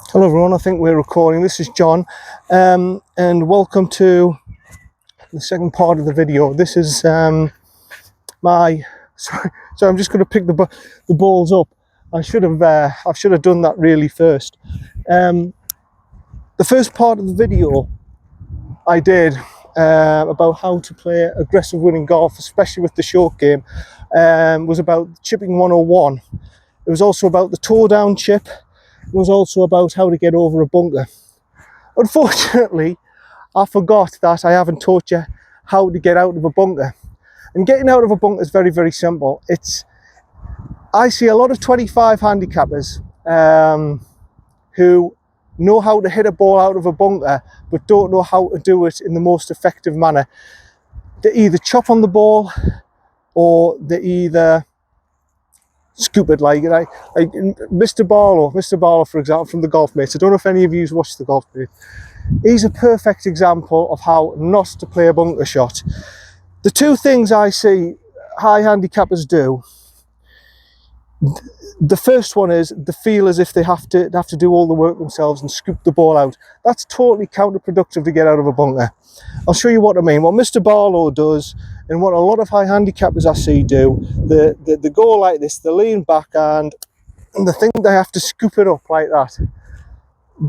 Hello everyone, I think we're recording. This is John, and welcome to the second part of the video. This is my sorry, I'm just going to pick the balls up. I should have done that really first. The first part of the video I did about how to play aggressive winning golf, especially with the short game, was about chipping 101. It was also about the toe down chip. It was also about how to get over a bunker. Unfortunately, I forgot that I haven't taught you how to get out of a bunker. And getting out of a bunker is very, very simple. I see a lot of 25 handicappers who know how to hit a ball out of a bunker, but don't know how to do it in the most effective manner. They either chop on the ball, or they either scoop it like Mr. Barlow, for example, from the Golf Mates. I don't know if any of you watched the Golf Mates. He's a perfect example of how not to play a bunker shot. The two things I see high handicappers do, the first one is they feel as if they have to do all the work themselves and scoop the ball out. That's totally counterproductive to get out of a bunker. I'll show you what I mean. What Mr. Barlow does, and what a lot of high handicappers I see do, they go like this, they lean back and they think they have to scoop it up like that.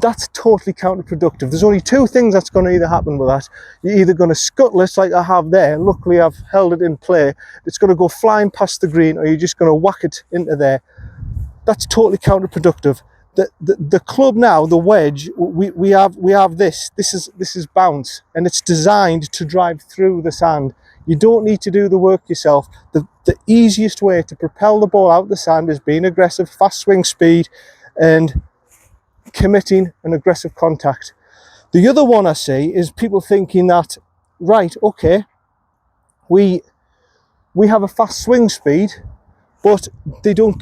That's totally counterproductive. There's only two things that's going to either happen with that. You're either going to scuttle it like I have there. Luckily I've held it in play. It's going to go flying past the green, or you're just going to whack it into there. That's totally counterproductive. The club now, the wedge, we have this is bounce, and it's designed to drive through the sand. You don't need to do the work yourself. The easiest way to propel the ball out the sand is being aggressive, fast swing speed, and committing an aggressive contact. The other one I see is people thinking that, right, okay, we have a fast swing speed, but they don't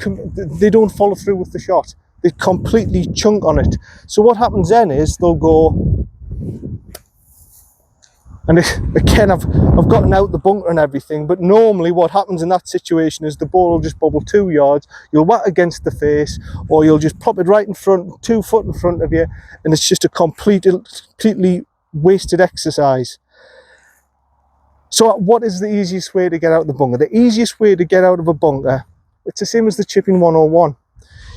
follow through with the shot. They completely chunk on it. So what happens then is they'll go, and again, I've gotten out the bunker and everything, but normally what happens in that situation is the ball will just bobble 2 yards, you'll whack against the face, or you'll just pop it right in front, 2 foot in front of you, and it's just a completely wasted exercise. So what is the easiest way to get out of the bunker? The easiest way to get out of a bunker, it's the same as the chipping 101.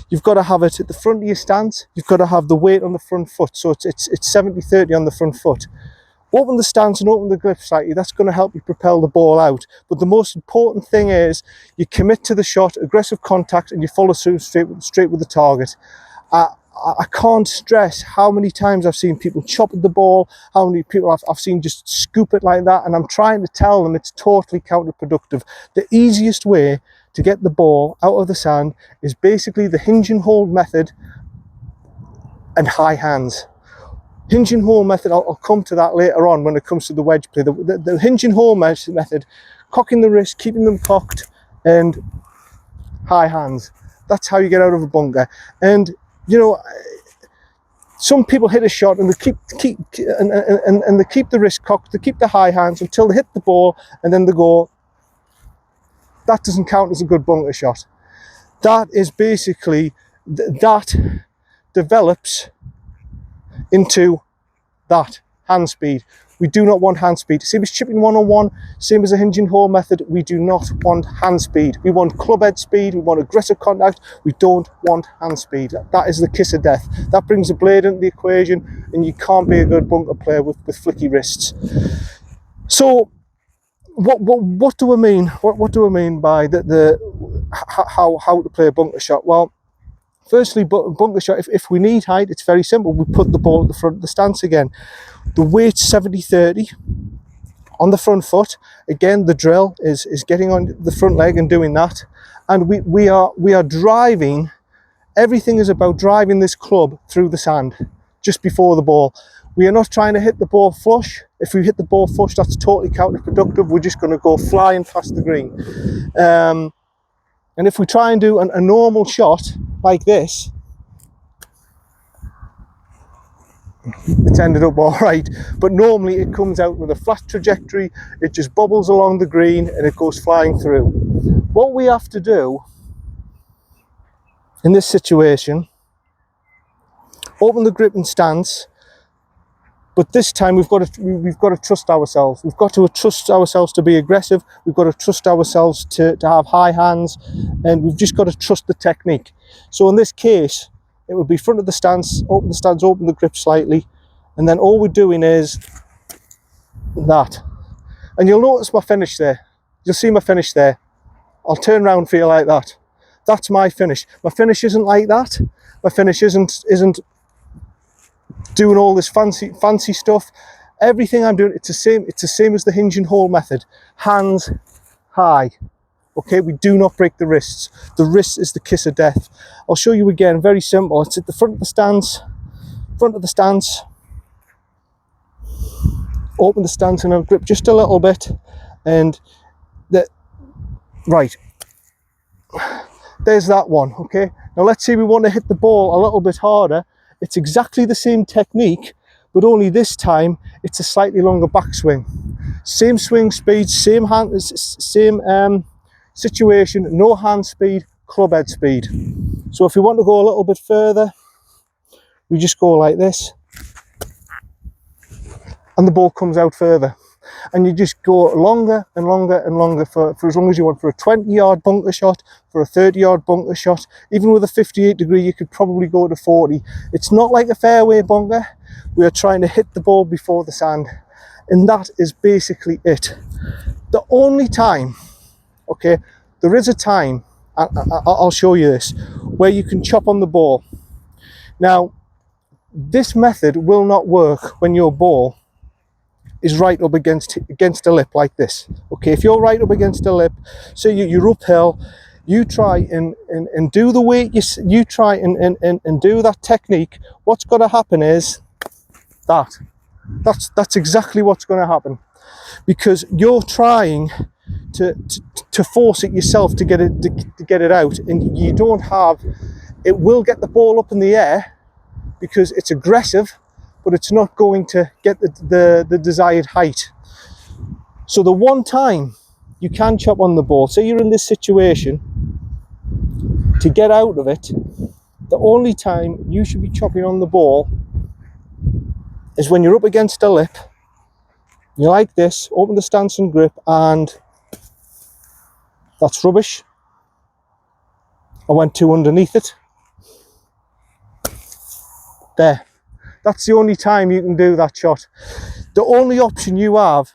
You've got to have it at the front of your stance. You've got to have the weight on the front foot. So it's 70-30 on the front foot. Open the stance and open the grip slightly. That's going to help you propel the ball out. But the most important thing is you commit to the shot, aggressive contact, and you follow through straight with the target. I can't stress how many times I've seen people chop at the ball, how many people I've seen just scoop it like that, and I'm trying to tell them it's totally counterproductive. The easiest way to get the ball out of the sand is basically the hinge and hold method and high hands. Hinge and hold method, I'll come to that later on when it comes to the wedge play. The hinge and hold method, cocking the wrist, keeping them cocked, and high hands. That's how you get out of a bunker. And you know, some people hit a shot and they keep the wrist cocked, they keep the high hands until they hit the ball, and then they go, that doesn't count as a good bunker shot. That is basically, that develops into that hand speed. We do not want hand speed. Same as chipping 101, same as a hinge and hold method, we do not want hand speed. We want club head speed, we want aggressive contact, we don't want hand speed. That is the kiss of death. That brings the blade into the equation, and you can't be a good bunker player with flicky wrists. So what do I mean? What do I mean by how to play a bunker shot? Well, firstly, bunker shot, if we need height, it's very simple. We put the ball at the front of the stance again. The weight's 70-30 on the front foot. Again, the drill is getting on the front leg and doing that. And we are driving, everything is about driving this club through the sand just before the ball. We are not trying to hit the ball flush. If we hit the ball flush, that's totally counterproductive. We're just going to go flying past the green. And if we try and do a normal shot like this, it's ended up all right, but normally it comes out with a flat trajectory, it just bobbles along the green and it goes flying through. What we have to do in this situation open the grip and stance. But this time we've got to trust ourselves. We've got to trust ourselves to be aggressive. We've got to trust ourselves to have high hands, and we've just got to trust the technique. So in this case, it would be front of the stance, open the grip slightly, and then all we're doing is that. And you'll notice my finish there. You'll see my finish there. I'll turn around for you like that. That's my finish. My finish isn't like that. My finish isn't doing all this fancy stuff. Everything I'm doing, it's the same as the hinge and hold method. Hands high. Okay, we do not break the wrists. The wrist is the kiss of death. I'll show you again, very simple. It's at the front of the stance, open the stance and I'll grip just a little bit, and right, there's that one. Okay, now let's say we want to hit the ball a little bit harder. It's exactly the same technique, but only this time it's a slightly longer backswing. Same swing speed, same situation, no hand speed, club head speed. So if we want to go a little bit further, we just go like this, and the ball comes out further. And you just go longer and longer and longer for as long as you want, for a 20-yard bunker shot, for a 30-yard bunker shot. Even with a 58 degree, you could probably go to 40. It's not like a fairway bunker. We are trying to hit the ball before the sand. And that is basically it. The only time, okay, there is a time, I'll show you this, where you can chop on the ball. Now, this method will not work when your ball is right up against a lip like this. Okay, if you're right up against a lip, so you're uphill, you try and do the weight, you try and do that technique, what's going to happen is that's exactly what's going to happen, because you're trying to force it yourself to get it out, and you don't have, it will get the ball up in the air because it's aggressive, but it's not going to get the desired height. So the one time you can chop on the ball, say you're in this situation, to get out of it, the only time you should be chopping on the ball is when you're up against a lip, you're like this, open the stance and grip, and that's rubbish. I went too underneath it. There. That's the only time you can do that shot. The only option you have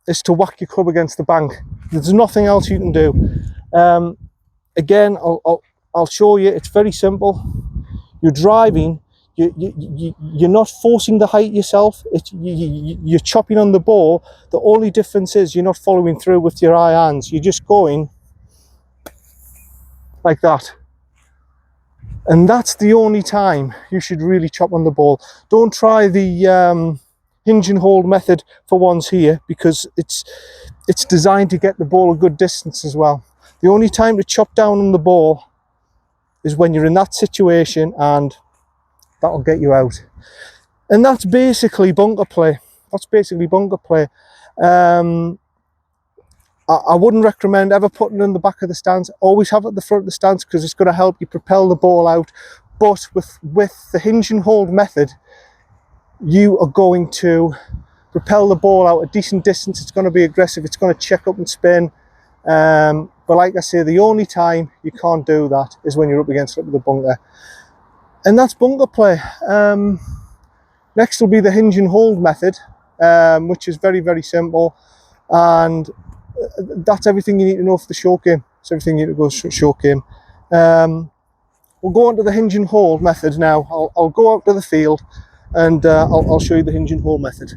is to whack your club against the bank. There's nothing else you can do. Again, I'll show you. It's very simple. You're driving. You're not forcing the height yourself. You're chopping on the ball. The only difference is you're not following through with your high hands. You're just going like that. And that's the only time you should really chop on the ball. Don't try the hinge and hold method for once here, because it's designed to get the ball a good distance as well. The only time to chop down on the ball is when you're in that situation, and that'll get you out. And that's basically bunker play. I wouldn't recommend ever putting it in the back of the stance. Always have it at the front of the stance, because it's going to help you propel the ball out. But with the hinge and hold method, you are going to propel the ball out a decent distance. It's going to be aggressive. It's going to check up and spin. But like I say, the only time you can't do that is when you're up against the bunker. And that's bunker play. Next will be the hinge and hold method, which is very, very simple. And that's everything you need to know for the short game. It's everything you need to go short game. We'll go on to the hinge and hold method now. I'll go out to the field, and I'll show you the hinge and hold method.